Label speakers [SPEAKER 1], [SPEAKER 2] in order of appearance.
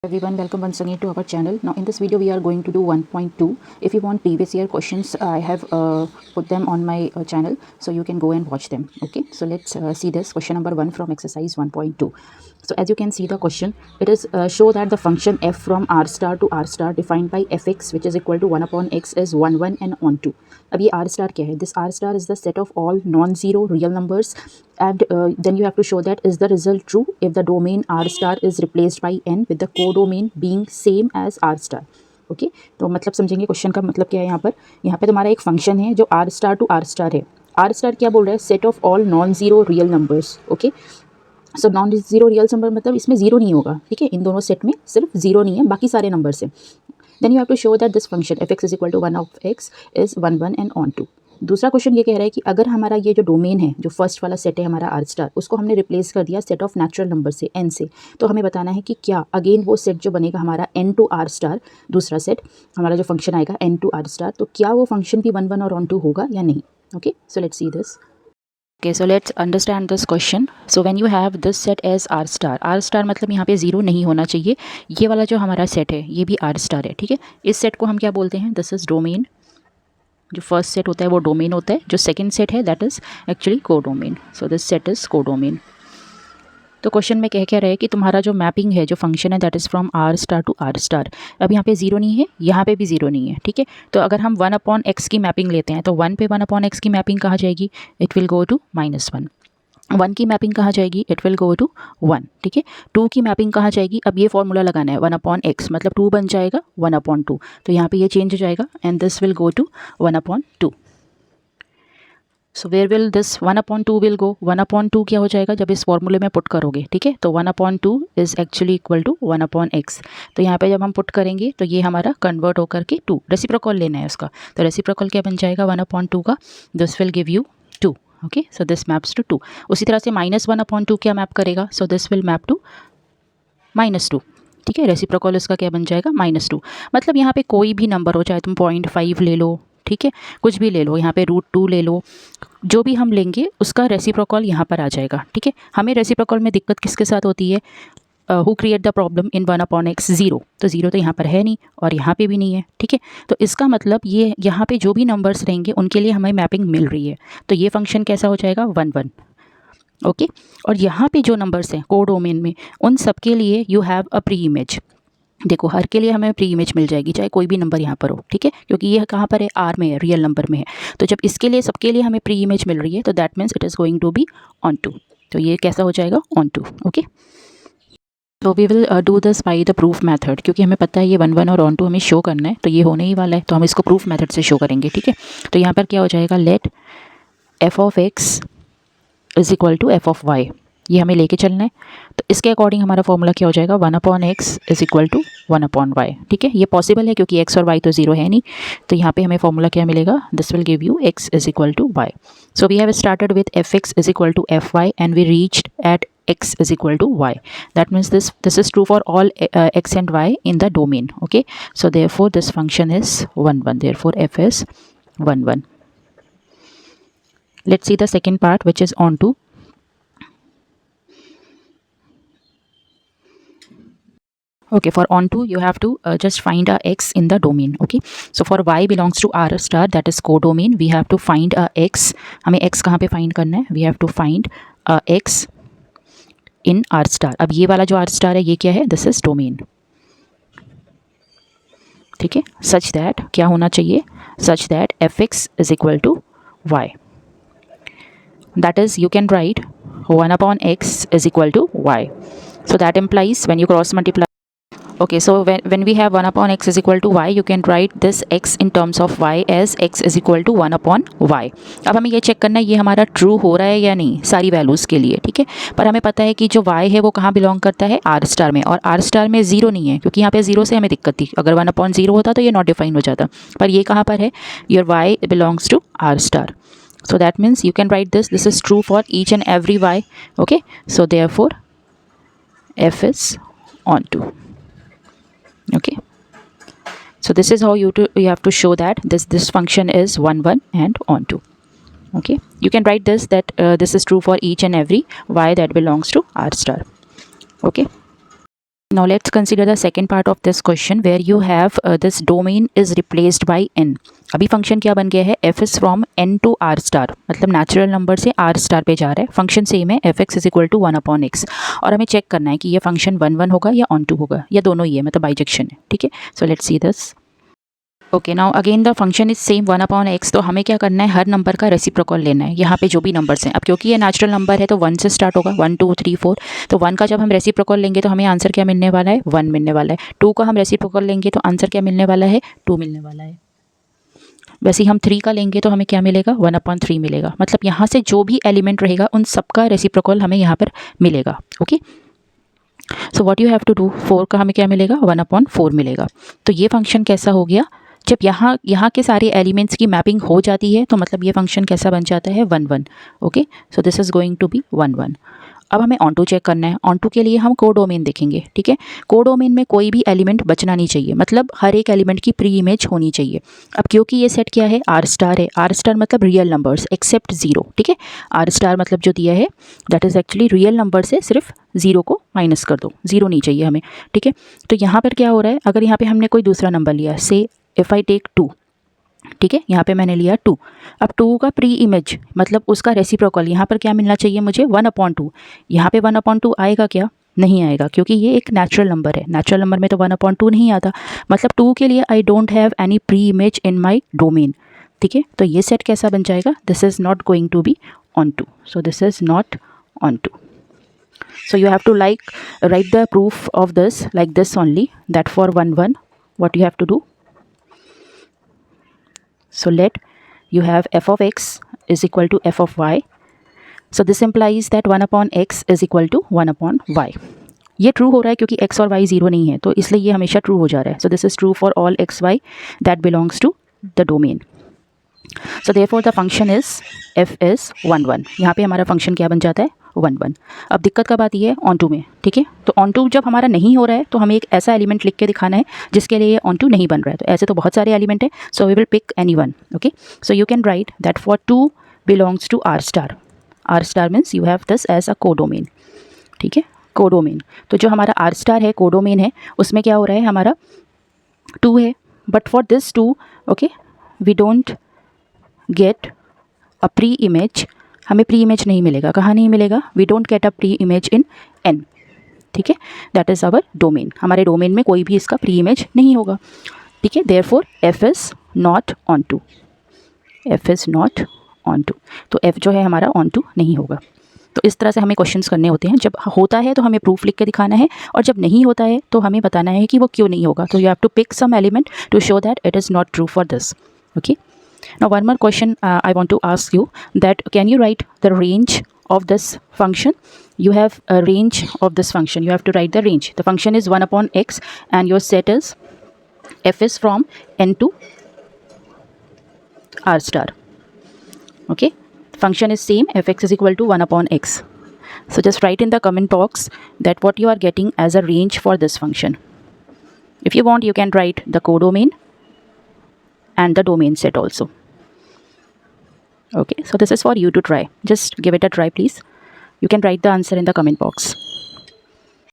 [SPEAKER 1] Everyone, welcome once again to our channel. Now in this video we are going to do 1.2. If you want previous year questions, I have put them on my channel, so you can go and watch them. Okay, so let's see this question number 1 from exercise 1.2. So as you can see the question, it is show that the function f from r star to r star defined by fx which is equal to 1 upon x is 1 1 and on 2. अब ये r star क्या है? This r star is the set of all non-zero real numbers, and then you have to show that is the result true if the domain r star is replaced by n with the codomain being same as r star. Okay तो मतलब समझेंगे question का मतलब क्या है। यहाँ पे तुम्हारा एक फंक्शन है जो r star to r star है। r स्टार क्या बोल रहा है? Set of all non zero real numbers. Okay so non zero real number मतलब इसमें ज़ीरो नहीं होगा, ठीक है। इन दोनों सेट में सिर्फ ज़ीरो नहीं है, बाकी सारे नंबर्स हैं। Then you have to show that this function F X is equal to 1 of X is 1 1 and on 2। दूसरा क्वेश्चन ये कह रहा है कि अगर हमारा ये जो डोमेन है, जो फर्स्ट वाला सेट है हमारा आर स्टार, उसको हमने रिप्लेस कर दिया सेट ऑफ नेचुरल नंबर से एन से, तो हमें बताना है कि क्या अगेन वो सेट जो बनेगा हमारा एन टू आर स्टार, दूसरा सेट हमारा जो फंक्शन आएगा एन टू आर स्टार, तो क्या वो फंक्शन भी 1 1 और ऑन 2 होगा या नहीं। Okay so let's see this. Okay, so let's understand this question. So when you have this set as r star मतलब यहाँ पे ज़ीरो नहीं होना चाहिए। ये वाला जो हमारा सेट है ये भी r स्टार है, ठीक है। इस सेट को हम क्या बोलते हैं? This is domain. जो फर्स्ट सेट होता है वो डोमेन होता है, जो सेकंड सेट है that is actually codomain. So this set is codomain. तो क्वेश्चन में कह रहा है कि तुम्हारा जो मैपिंग है, जो फंक्शन है that is from R star to R star. अब यहाँ पे ज़ीरो नहीं है, यहाँ पे भी ज़ीरो नहीं है, ठीक है। तो अगर हम 1 अपॉन एक्स की मैपिंग लेते हैं तो 1 पे 1 अपॉन एक्स की मैपिंग कहाँ जाएगी? It will go to -1। 1 की मैपिंग कहाँ जाएगी? इट विल गो टू 1, ठीक है। 2 की मैपिंग कहाँ जाएगी? अब ये फॉर्मूला लगाना है 1 अपॉन एक्स मतलब 2 बन जाएगा 1 अपॉन 2, तो यहाँ पे ये चेंज हो जाएगा and this will go to 1 upon 2। So where will this 1 upon 2 will go? 1 upon 2 क्या हो जाएगा जब इस फॉर्मूले में पुट करोगे, ठीक है। तो 1 upon 2 is actually equal to 1 upon X. तो यहाँ पे जब हम पुट करेंगे तो ये हमारा कन्वर्ट होकर के 2, रेसिप्रोकल लेना है उसका, तो रेसिप्रोकल क्या बन जाएगा 1 अपॉन 2 का? This will give you 2। Okay so this maps to 2। उसी तरह से -1 अपॉन 2 क्या मैप करेगा? So this will map to -2, ठीक है। रेसिप्रोकल इसका क्या बन जाएगा? -2। मतलब यहाँ पे कोई भी नंबर हो, चाहे तुम 0.5 ले लो, ठीक है, कुछ भी ले लो, यहाँ पे √2 ले लो, जो भी हम लेंगे उसका रेसिप्रोकल यहाँ पर आ जाएगा, ठीक है। हमें रेसिप्रोकल में दिक्कत किसके साथ होती है? Who create the problem in 1 upon x? Zero. तो ज़ीरो तो यहाँ पर है नहीं और यहाँ पे भी नहीं है, ठीक है। तो इसका मतलब ये यहाँ पे जो भी नंबर्स रहेंगे उनके लिए हमें मैपिंग मिल रही है, तो ये फंक्शन कैसा हो जाएगा? 1 1। ओके और यहाँ पे जो नंबर्स हैं कोडोमेन में, उन सब के लिए you have a pre image. देखो हर के लिए हमें प्री इमेज मिल जाएगी, चाहे कोई भी नंबर यहाँ पर हो, ठीक है, क्योंकि ये कहाँ पर है? आर में है, रियल नंबर में है। तो जब इसके लिए सबके लिए हमें प्री इमेज मिल रही है तो that means it is going to be on 2। तो ये कैसा हो जाएगा? ऑन 2। ओके तो we will do this by the proof method, क्योंकि हमें पता है ये 1 1 और ऑन 2 हमें शो करना है, तो ये होने ही वाला है, तो हम इसको प्रूफ मेथड से शो करेंगे, ठीक है। तो यहाँ पर क्या हो जाएगा? Let F of X is equal to F of Y, ये हमें लेके चलना है। तो इसके अकॉर्डिंग हमारा फॉर्मूला क्या हो जाएगा? 1 upon X is equal to 1 upon Y, ठीक है। ये पॉसिबल है क्योंकि एक्स और वाई तो ज़ीरो है नहीं, तो यहाँ पे हमें फॉर्मूला क्या मिलेगा? This will give you X is equal to Y. So we have started with F X is equal to F Y and we reached at x is equal to y. That means this is true for all x and y in the domain. Okay, so therefore this function is 1 1, therefore f is 1 1. Let's see the second part, which is on to. Okay, for on to you have to just find a x in the domain. Okay, so for y belongs to r star, that is codomain, we have to find a x. हमें x कहाँ पे find करना है? We have to find a x in are star. अब ये वाला जो are star है ये क्या है? दिस इज डोमेन, ठीक है। सच दैट क्या होना चाहिए? Such that F X is equal to Y, that is you can write 1 upon X is equal to Y. So that implies when you cross multiply. Okay, so when we have 1 upon x is equal to y, you can write this x in terms of y as x is equal to 1 upon y. अब हमें ये check करना है ये हमारा true हो रहा है या नहीं सारी वैल्यूज़ के लिए, ठीक है। पर हमें पता है कि जो y है वो कहाँ बिलोंग करता है? आर स्टार में, और आर स्टार में ज़ीरो नहीं है, क्योंकि यहाँ पे ज़ीरो से हमें दिक्कत थी। अगर 1 अपॉन 0 होता तो ये नॉट डिफाइन हो जाता, पर ये कहाँ पर है? Your y belongs to R star. So that means you can write this is true for each and every y. Okay, so therefore f is on 2. Okay, so this is how you have to show that this function is 1 1 and on 2. Okay, you can write this that this is true for each and every y that belongs to r star. Okay. Now let's consider the second part of this question where you have this domain is replaced by n. अभी function क्या बन गया है, F is from n to R star, मतलब natural number से R star पे जा रहा है. फंक्शन सेम है, F X is equal to 1/x, और हमें चेक करना है कि ये फंक्शन 1 1 होगा या ऑन टू होगा, या दोनों ही है, मतलब बाइजेक्शन है. ठीक है, so let's see this. Okay, now again the function is same 1/x. तो हमें क्या करना है, हर नंबर का रेसिप्रोकल लेना है यहाँ पे जो भी नंबर्स हैं. अब क्योंकि ये नेचुरल नंबर है तो 1 से स्टार्ट होगा, 1 2 3 4. तो 1 का जब हम रेसिप्रोकल लेंगे तो हमें आंसर क्या मिलने वाला है, 1 मिलने वाला है. 2 का हम रेसिप्रोकल लेंगे तो आंसर क्या मिलने वाला है, 2 मिलने वाला है. वैसे ही हम 3 का लेंगे तो हमें क्या मिलेगा, 1/3 मिलेगा. मतलब यहाँ से जो भी एलिमेंट रहेगा उन सबका रेसिप्रोकल हमें यहाँ पर मिलेगा. Okay, so what you have to do, 4 का हमें क्या मिलेगा, 1/4 मिलेगा. तो ये फंक्शन कैसा हो गया, जब यहाँ के सारे एलिमेंट्स की मैपिंग हो जाती है तो मतलब ये फंक्शन कैसा बन जाता है, 1 1. Okay, so this is going to be 1 1. अब हमें ऑन टू चेक करना है. ऑन टू के लिए हम कोडोमेन देखेंगे. ठीक है, कोडोमेन में कोई भी एलिमेंट बचना नहीं चाहिए, मतलब हर एक एलिमेंट की प्री इमेज होनी चाहिए. अब क्योंकि ये सेट क्या है, आर स्टार है. आर स्टार मतलब रियल नंबर्स एक्सेप्ट 0. ठीक है, आर स्टार मतलब जो दिया है that is actually real number से सिर्फ 0 को माइनस कर दो, 0 नहीं चाहिए हमें. ठीक है, तो यहाँ पर क्या हो रहा है, अगर यहाँ पे हमने कोई दूसरा नंबर लिया, से इफ़ आई टेक 2. ठीक है, यहाँ पे मैंने लिया 2. अब 2 का प्री इमेज मतलब उसका रेसिप्रोकल यहाँ पर क्या मिलना चाहिए मुझे, 1/2. यहाँ पे 1/2 आएगा क्या, नहीं आएगा, क्योंकि ये एक नेचुरल नंबर है. नेचुरल नंबर में तो 1/2 नहीं आता. मतलब 2 के लिए I don't have any pre image in my domain. ठीक है, तो ये सेट कैसा बन जाएगा, this is not going to be onto. So this is not onto. So you have to write the proof of this like this only, that for 1 1 what you have to do. So let you have f of x is equal to f of y. So this implies that 1/x is equal to 1/y. ये true हो रहा है क्योंकि x और y 0 नहीं है, तो इसलिए ये हमेशा ट्रू हो जा रहा है. So this is true for all x y that belongs to the domain. So therefore the function is f is 1 1. यहाँ पे हमारा फंक्शन क्या बन जाता है, 1 1. अब दिक्कत कब आती है, ऑन टू में. ठीक है, तो ऑन टू जब हमारा नहीं हो रहा है तो हमें एक ऐसा एलिमेंट लिख के दिखाना है जिसके लिए ऑन टू नहीं बन रहा है. तो ऐसे तो बहुत सारे एलिमेंट है, so we will pick any one. Okay, so you can write that for 2 belongs to R star. R star means you have this as a codomain. ठीक है, कोडोमेन. तो जो हमारा आर स्टार है, कोडोमेन है, उसमें क्या हो रहा है, हमारा 2 है. But for this 2 okay we don't get a pre image. हमें प्री इमेज नहीं मिलेगा. कहाँ नहीं मिलेगा, we don't get a pre image in N. ठीक है, दैट इज़ आवर डोमेन. हमारे डोमेन में कोई भी इसका प्री इमेज नहीं होगा. ठीक है, therefore F is not onto. F is not onto. तो एफ जो है हमारा ऑन टू नहीं होगा. तो इस तरह से हमें क्वेश्चंस करने होते हैं. जब होता है तो हमें प्रूफ लिख के दिखाना है, और जब नहीं होता है तो हमें बताना है कि वो क्यों नहीं होगा. तो you have to pick some element to show that it is not true for this. Okay, now one more question I want to ask you, that can you write the range of this function. You have a range of this function, you have to write the range. The function is 1/x and your set is f is from n to r star. Okay, function is same, fx is equal to 1/x. So just write in the comment box that what you are getting as a range for this function. If you want, you can write the codomain and the domain set also. Okay, so this is for you to try. Just give it a try please. You can write the answer in the comment box.